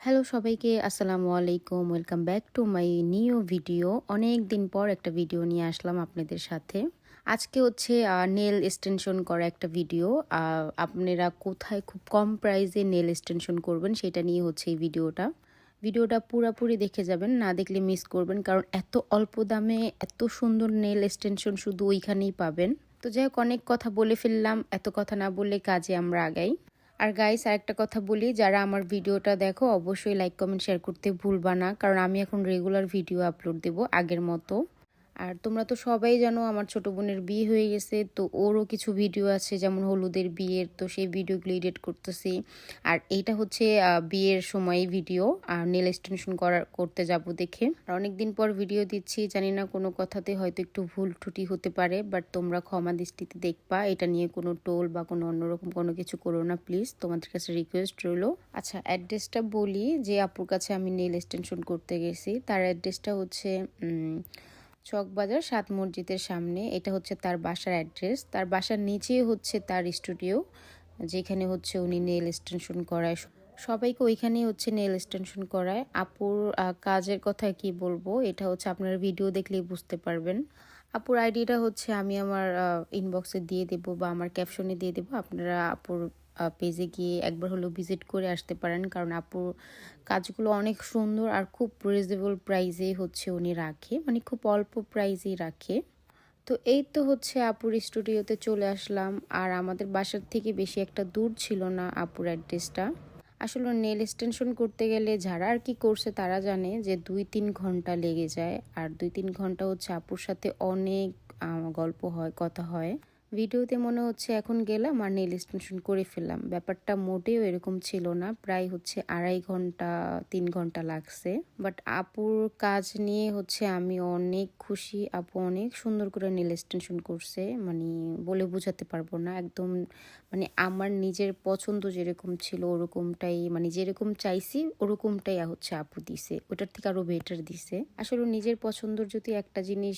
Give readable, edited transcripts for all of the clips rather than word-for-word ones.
Hello সবাইকে, আসসালামু আলাইকুম। Welcome back to my new video. অনেক দিন পর একটা ভিডিও নিয়ে আসলাম আপনাদের সাথে। আজকে হচ্ছে নেল এক্সটেনশন করা একটা ভিডিও। আপনারা কোথায় খুব কম প্রাইসে নেল এক্সটেনশন করবেন সেটা নিয়ে হচ্ছে এই ভিডিওটা। ভিডিওটা পুরাপুরি দেখে যাবেন, না দেখলে মিস করবেন, কারণ এত অল্প দামে এত সুন্দর নেল এক্সটেনশন শুধু ওইখানেই পাবেন। তো যাই হোক, অনেক কথা বলে ফেললাম, এত কথা না বললে কাজে আমরা আগাই। আর গাইস, আরেকটা কথা বলি, যারা আমার ভিডিওটা দেখো অবশ্যই লাইক কমেন্ট শেয়ার করতে ভুলবা না, কারণ আমি এখন রেগুলার ভিডিও আপলোড দেব আগের মতো। আর তোমরা তো সবাই জানো আমার ছোট বোনের বিয়ে হয়ে গেছে, তো ওরও কিছু ভিডিও আছে যেমন হলুদের বিয়ের, তো সেই ভিডিওগুলো এডিট করতেছি। আর এইটা হচ্ছে বিয়ের সময় ভিডিও, আর নেল এক্সটেনশন করতে যাব দেখে। আর অনেকদিন পর ভিডিও দিচ্ছি, জানি না কোনো কথাতে হয়তো একটু ভুল ত্রুটি হতে পারে, বাট তোমরা ক্ষমা দৃষ্টিতে দেখবা। এটা নিয়ে কোনো টোল বা কোনো অন্যরকম কোনো কিছু করো না প্লিজ, তোমাদের কাছে রিকোয়েস্ট রইলো। আচ্ছা, অ্যাড্রেসটা বলি। যে আপুর কাছে আমি নেল এক্সটেনশন করতে গেছি তার অ্যাড্রেসটা হচ্ছে চকবাজার ৭ মসজিদের সামনে। এটা হচ্ছে তার বাসার অ্যাড্রেস। তার বাসার নিচেই হচ্ছে তার স্টুডিও, যেখানে হচ্ছে উনি নেল এক্সটেনশন করায়। সবাইকে ওইখানেই হচ্ছে নেল এক্সটেনশন করায়। আপুর কাজের কথা কি বলবো, এটা হচ্ছে আপনারা ভিডিও দেখলেই বুঝতে পারবেন। আপুর আইডিটা হচ্ছে আমি আমার ইনবক্সে দিয়ে দেবো বা আমার ক্যাপশনে দিয়ে দেবো। আপনারা আপুর পেজে গিয়ে একবার হলেও ভিজিট করে আসতে পারেন, কারণ আপুর কাজগুলো অনেক সুন্দর আর খুব রিজনেবল প্রাইসে হচ্ছে উনি রাখে, মানে খুব অল্প প্রাইসেই রাখে। তো এই তো হচ্ছে আপুর স্টুডিওতে চলে আসলাম। আর আমাদের বাসার থেকে বেশি একটা দূর ছিল না আপুর অ্যাড্রেসটা। আসলে নেল এক্সটেনশন করতে গেলে যারা আর কি করছে তারা জানে যে ২-৩ ঘন্টা লেগে যায়। আর ২-৩ ঘন্টা হচ্ছে আপুর সাথে অনেক গল্প হয়, কথা হয়। ভিডিওতে মনে হচ্ছে এখন গেলাম আর নেল এক্সটেনশন করে ফেললাম, ব্যাপারটা মোটেও এরকম ছিল না। প্রায় হচ্ছে ২.৫ ঘন্টা ৩ ঘন্টা লাগছে। বাট আপুর কাজ নিয়ে হচ্ছে আমি অনেক খুশি। আপু অনেক সুন্দর করে নেল এক্সটেনশন করছে, মানে বলে বোঝাতে পারবো না। একদম মানে আমার নিজের পছন্দ যেরকম ছিল ওরকমটাই, মানে যেরকম চাইছি ওরকমটাই হচ্ছে আপু দিছে, ওটার থেকে আরো বেটার দিছে। আসলে নিজের পছন্দর যদি একটা জিনিস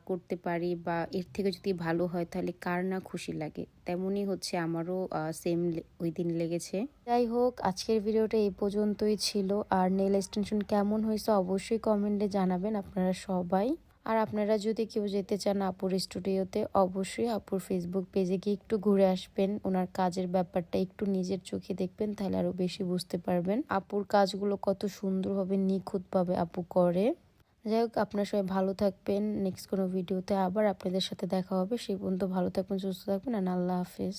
করতে পারি বা এর থেকে যদি ভালো হয় তাহলে কার না খুশি লাগে। তেমনই হচ্ছে আমারও সেম ওই দিন লেগেছে। যাই হোক, আজকের ভিডিওটা এই পর্যন্তই ছিল। আর নেল এক্সটেনশন কেমন হয়েছে অবশ্যই কমেন্টে জানাবেন আপনারা সবাই। আর আপনারা যদি কেউ যেতে চান আপুর স্টুডিওতে, অবশ্যই আপুর ফেসবুক পেজে গিয়ে একটু ঘুরে আসবেন। ওনার কাজের ব্যাপারটা একটু নিজের চোখে দেখবেন, তাহলে আরো বেশি বুঝতে পারবেন আপুর কাজগুলো কত সুন্দরভাবে নিখুঁতভাবে আপু করে। যাই হোক, আপনারা সবাই ভালো থাকবেন। নেক্সট কোনো ভিডিওতে আবার আপনাদের সাথে দেখা হবে। সেই পর্যন্ত ভালো থাকবেন, সুস্থ থাকবেন, আর আল্লাহ হাফেজ।